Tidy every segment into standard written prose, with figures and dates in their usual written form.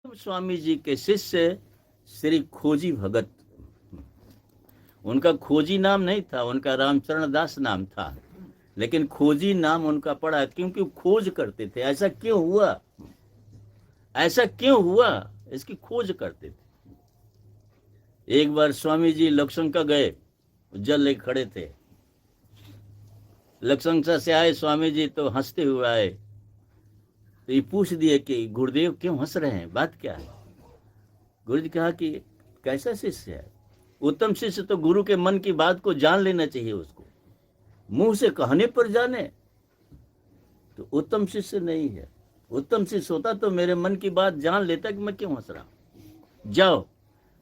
स्वामी जी के शिष्य श्री खोजी भगत, उनका खोजी नाम नहीं था, उनका रामचरण दास नाम था, लेकिन खोजी नाम उनका पड़ा क्योंकि खोज करते थे। ऐसा क्यों हुआ, ऐसा क्यों हुआ, इसकी खोज करते थे। एक बार स्वामी जी लक्षंका गए, जल लेके खड़े थे। लक्षंका से आए स्वामी जी तो हंसते हुए आए, तो ये पूछ दिए कि गुरुदेव क्यों हंस रहे हैं, बात क्या है। गुरु जी कहा कि कैसा शिष्य है, उत्तम शिष्य तो गुरु के मन की बात को जान लेना चाहिए, उसको मुंह से कहने पर जाने तो उत्तम शिष्य नहीं है। उत्तम शिष्य होता तो मेरे मन की बात जान लेता कि मैं क्यों हंस रहा हूं। जाओ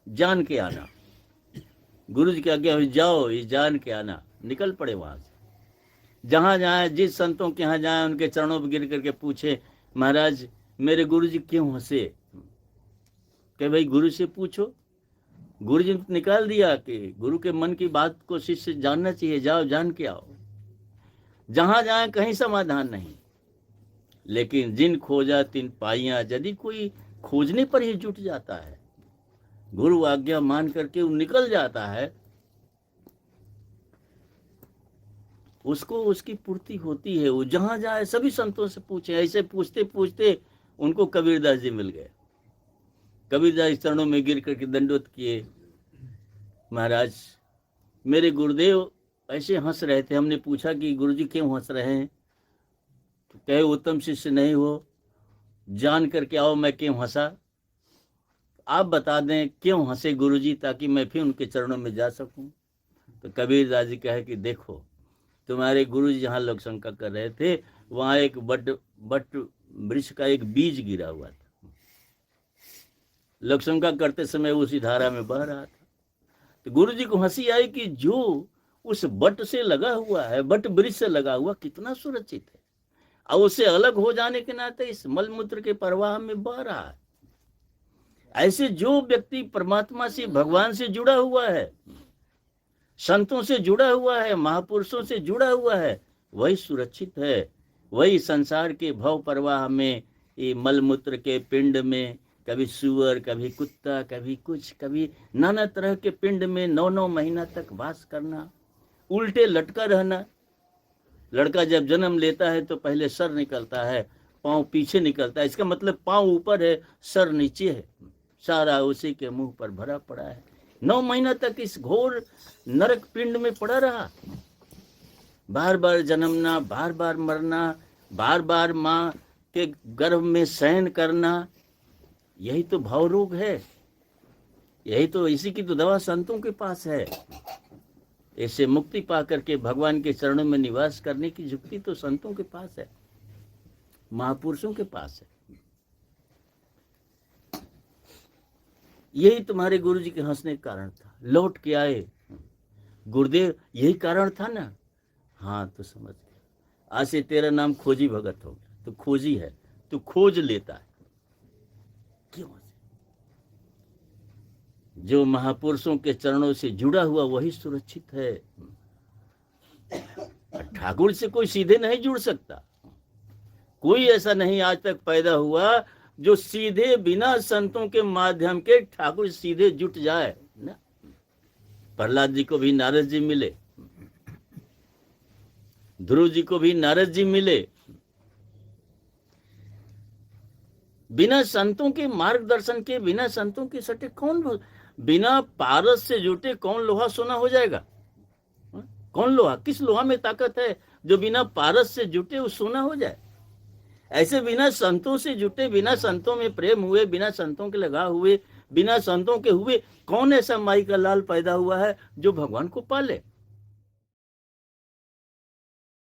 जान के आना, गुरु जी की आज्ञा हुई, जाओ ये जान के आना। निकल पड़े वहां से। जहां जाए, जिस संतों के यहाँ जाए, उनके चरणों पर गिर करके पूछे, महाराज मेरे गुरु जी क्यों हंसे। कि भाई गुरु से पूछो। गुरु जी ने निकाल दिया कि गुरु के मन की बात को शिष्य जानना चाहिए, जाओ जान के आओ। जहां जाए कहीं समाधान नहीं, लेकिन जिन खोजा तिन पाइया। यदि कोई खोजने पर ही जुट जाता है, गुरु आज्ञा मान करके वो निकल जाता है, उसको उसकी पूर्ति होती है। वो जहां जाए सभी संतों से पूछे। ऐसे पूछते पूछते उनको कबीरदास जी मिल गए। कबीरदास चरणों में गिर करके दंडवत किए, महाराज मेरे गुरुदेव ऐसे हंस रहे थे, हमने पूछा कि गुरुजी क्यों हंस रहे हैं, तो कहे उत्तम शिष्य नहीं हो, जान करके आओ मैं क्यों हंसा। आप बता दें क्यों हंसे गुरुजी, ताकि मैं फिर उनके चरणों में जा सकूं। तो कबीरदास जी कहे कि देखो तुम्हारे गुरुजी जहां लोग शंका कर रहे थे, वहां एक बट वृक्ष का एक बीज गिरा हुआ था। लोग शंका करते समय उसी धारा में बह रहा था। तो गुरु जी को हंसी आई कि जो उस बट से लगा हुआ है, बट वृक्ष से लगा हुआ, कितना सुरक्षित है, और उससे अलग हो जाने के नाते इस मलमूत्र के प्रवाह में बह रहा है। ऐसे जो व्यक्ति परमात्मा से, भगवान से जुड़ा हुआ है, संतों से जुड़ा हुआ है, महापुरुषों से जुड़ा हुआ है, वही सुरक्षित है। वही संसार के भव प्रवाह में, ये मलमूत्र के पिंड में, कभी सुअर, कभी कुत्ता, कभी कुछ, कभी नाना तरह के पिंड में 9-9 महीना तक वास करना, उल्टे लटका रहना। लड़का जब जन्म लेता है तो पहले सर निकलता है, पांव पीछे निकलता है। इसका मतलब पांव ऊपर है, सर नीचे है, सारा उसी के मुंह पर भरा पड़ा है। 9 महीना तक इस घोर नरक पिंड में पड़ा रहा, बार बार जन्मना, बार बार मरना, बार बार माँ के गर्भ में शयन करना। यही तो भाव रोग है, यही तो, इसी की तो दवा संतों के पास है। इससे मुक्ति पा करके भगवान के चरणों में निवास करने की युक्ति तो संतों के पास है, महापुरुषों के पास है। यही तुम्हारे गुरु जी के हंसने का कारण था। लौट के आए गुरुदेव, यही कारण था ना। हाँ तो समझ गया, आज से तेरा नाम खोजी भगत हो गया। तो खोजी है, तो खोज लेता है। क्यों? जो महापुरुषों के चरणों से जुड़ा हुआ वही सुरक्षित है। ठाकुर से कोई सीधे नहीं जुड़ सकता। कोई ऐसा नहीं आज तक पैदा हुआ जो सीधे बिना संतों के माध्यम के ठाकुर सीधे जुट जाए ना। प्रहलाद जी को भी नारद जी मिले, ध्रुव जी को भी नारद जी मिले। बिना संतों के मार्गदर्शन के, बिना संतों के सटे कौन, बिना पारस से जुटे कौन लोहा सोना हो जाएगा। कौन लोहा, किस लोहा में ताकत है जो बिना पारस से जुटे वो सोना हो जाए। ऐसे बिना संतों से जुटे, बिना संतों में प्रेम हुए, बिना संतों के लगा हुए, बिना संतों के हुए कौन ऐसा माई का लाल पैदा हुआ है जो भगवान को पाले।